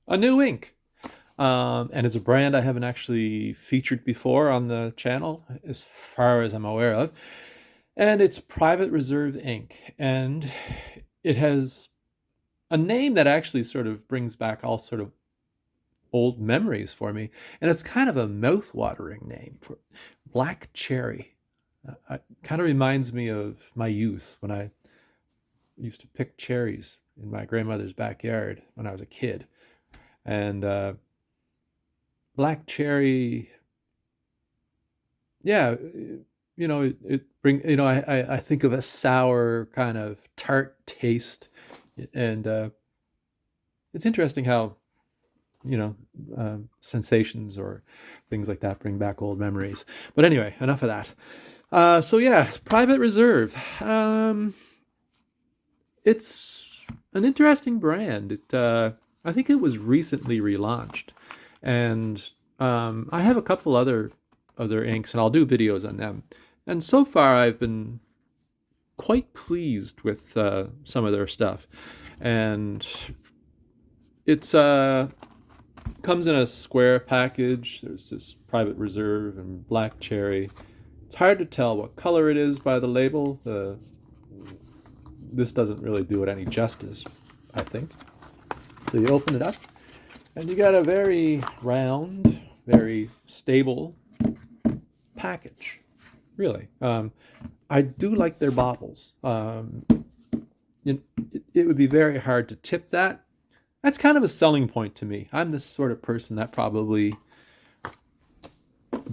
a new ink. And it's a brand I haven't actually featured before on the channel, as far as I'm aware of. And it's Private Reserve ink. And it has a name that actually sort of brings back all sort of old memories for me. And it's kind of a mouth-watering name for Black Cherry. It kind of reminds me of my youth when I used to pick cherries in my grandmother's backyard when I was a kid. And Black Cherry, yeah, it bring I think of a sour kind of tart taste, and it's interesting how you know sensations or things like that bring back old memories. But anyway, enough of that. So yeah, Private Reserve. It's an interesting brand. I think it was recently relaunched, and I have a couple other inks, and I'll do videos on them. And so far, I've been quite pleased with some of their stuff, and it's comes in a square package. There's this Private Reserve and Black Cherry. It's hard to tell what color it is by the label. This doesn't really do it any justice, I think. So you open it up, and you got a very round, very stable package. Really, I do like their bottles. It would be very hard to tip that. That's kind of a selling point to me. I'm the sort of person that probably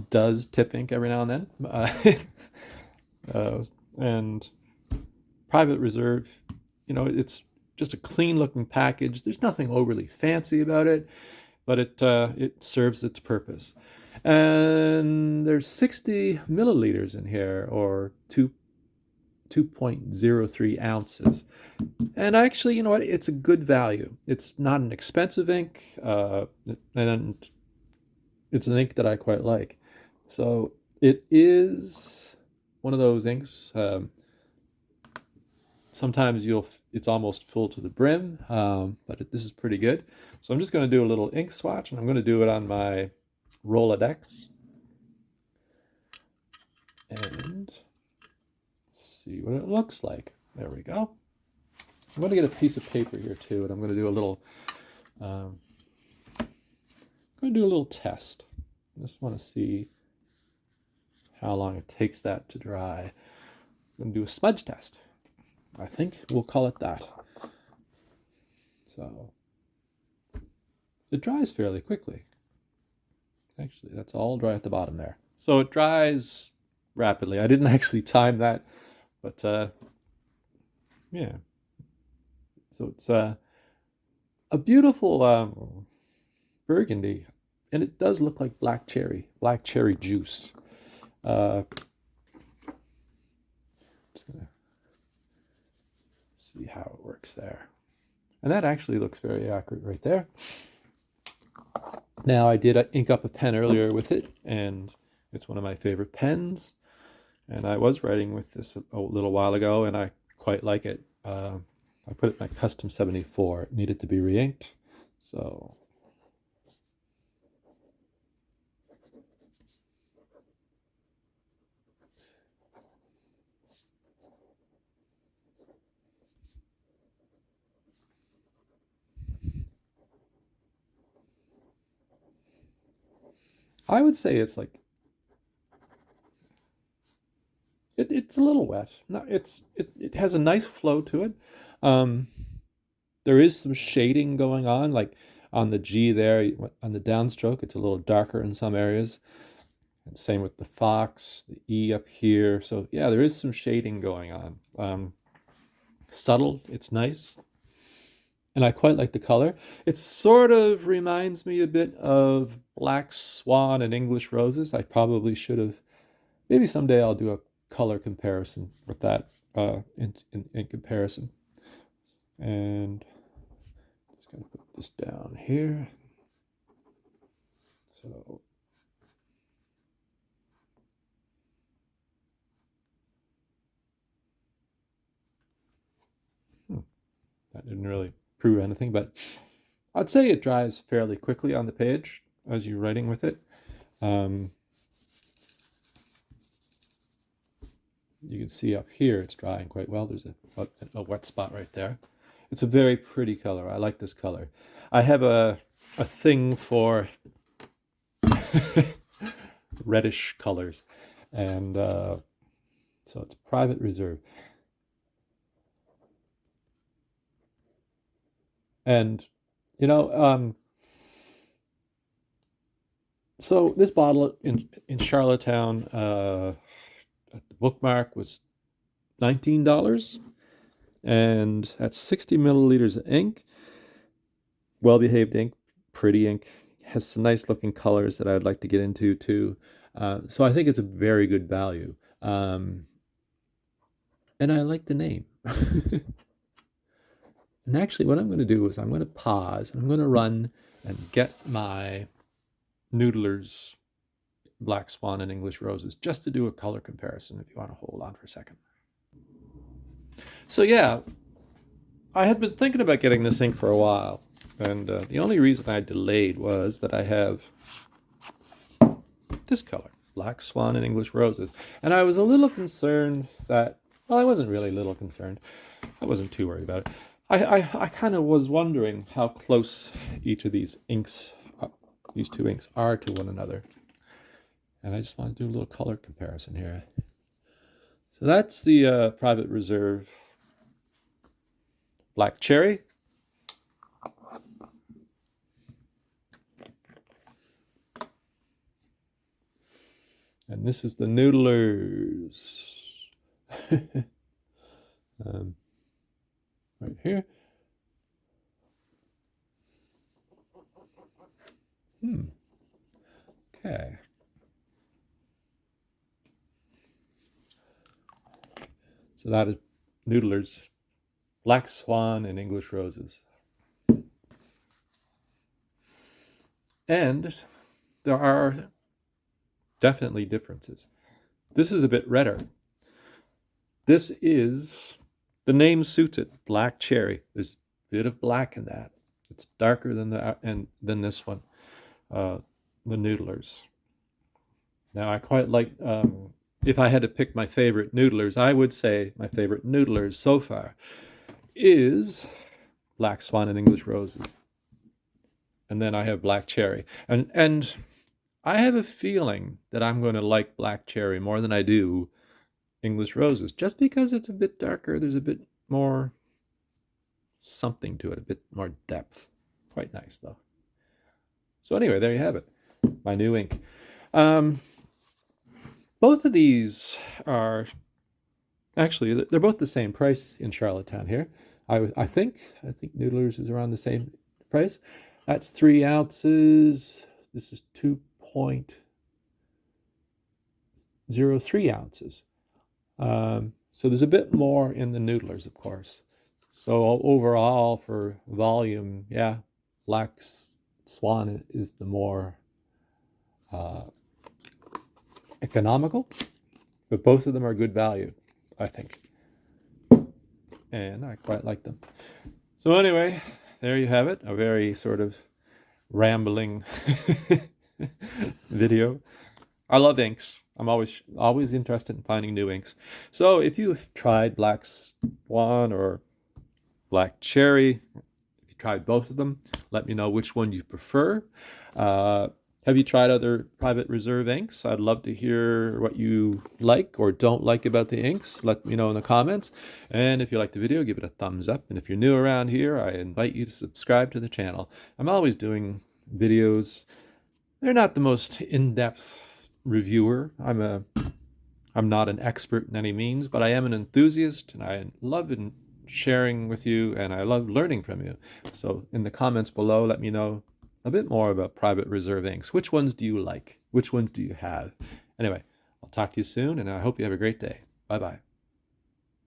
does tip ink every now and then. And Private Reserve, it's just a clean looking package. There's nothing overly fancy about it, but it serves its purpose. And there's 60 milliliters in here, or 2.03 ounces. And actually, you know what? It's a good value. It's not an expensive ink, and it's an ink that I quite like. So it is one of those inks. Sometimes it's almost full to the brim, but this is pretty good. So I'm just going to do a little ink swatch, and I'm going to do it on my Rolodex and see what it looks like. There we go. I'm going to get a piece of paper here too, and I'm going to do a little. Um, I'm going to do a little test. I just want to see how long it takes that to dry. I'm going to do a smudge test. I think we'll call it that. So it dries fairly quickly. Actually, that's all dry at the bottom there. So it dries rapidly. I didn't actually time that, but yeah. So it's a beautiful burgundy, and it does look like black cherry juice. Uh, just gonna see how it works there. And that actually looks very accurate right there. Now, I did ink up a pen earlier with it, and it's one of my favorite pens. And I was writing with this a little while ago, and I quite like it. I put it in my custom 74. It needed to be re-inked, so I would say it's like it's a little wet. Not it has a nice flow to it. Um, there is some shading going on, like on the G there, on the downstroke, it's a little darker in some areas. And same with the Fox, the E up here. So yeah, there is some shading going on. Subtle, it's nice. And I quite like the color. It sort of reminds me a bit of Black Swan and English Roses. I probably should have. Maybe someday I'll do a color comparison with that in comparison. And just gonna put this down here. So that didn't really prove anything, but I'd say it dries fairly quickly on the page as you're writing with it. Um, you can see up here it's drying quite well. There's a wet spot right there. It's a very pretty color. I like this color. I have a thing for reddish colors, and so it's private reserve. And you know, so this bottle in Charlottetown, at the Bookmark was $19, and that's 60 milliliters of ink, well-behaved ink, pretty ink, has some nice looking colors that I'd like to get into too. So I think it's a very good value. And I like the name. And actually, what I'm going to do is I'm going to pause and I'm going to run and get my Noodler's Black Swan and English Roses just to do a color comparison if you want to hold on for a second. So, yeah, I had been thinking about getting this ink for a while. And the only reason I delayed was that I have this color, Black Swan and English Roses. And I was a little concerned that, well, I wasn't really a little concerned. I wasn't too worried about it. I kind of was wondering how close each of these inks, these two inks, are to one another. And I just want to do a little color comparison here. So that's the Private Reserve Black Cherry. And this is the Noodlers. Right here. Okay. So that is Noodlers Black Swan and English Roses. And there are definitely differences. This is a bit redder. This is, the name suits it, Black Cherry. There's a bit of black in that. It's darker than than this one, the Noodlers. Now I quite like, if I had to pick my favorite Noodlers, I would say my favorite Noodlers so far is Black Swan and English Roses. And then I have Black Cherry. And I have a feeling that I'm going to like Black Cherry more than I do English Roses, just because it's a bit darker. There's a bit more something to it, a bit more depth. Quite nice, though. So anyway, there you have it, my new ink. Both of these are, actually, they're both the same price in Charlottetown here. I think Noodlers is around the same price. That's 3 ounces. This is 2.03 ounces. So there's a bit more in the Noodlers, of course. So overall, for volume, yeah, Black Swan is the more economical, but both of them are good value, I think. And I quite like them. So anyway, there you have it, a very sort of rambling video. I love inks. I'm always interested in finding new inks. So if you've tried Black Swan or Black Cherry, if you tried both of them, let me know which one you prefer. Have you tried other Private Reserve inks? I'd love to hear what you like or don't like about the inks. Let me know in the comments. And if you like the video, give it a thumbs up. And if you're new around here, I invite you to subscribe to the channel. I'm always doing videos. They're not the most in-depth reviewer. I'm not an expert in any means, but I am an enthusiast, and I love sharing with you, and I love learning from you. So in the comments below, let me know a bit more about Private Reserve inks. Which ones do you like? Which ones do you have? Anyway, I'll talk to you soon, and I hope you have a great day. Bye-bye.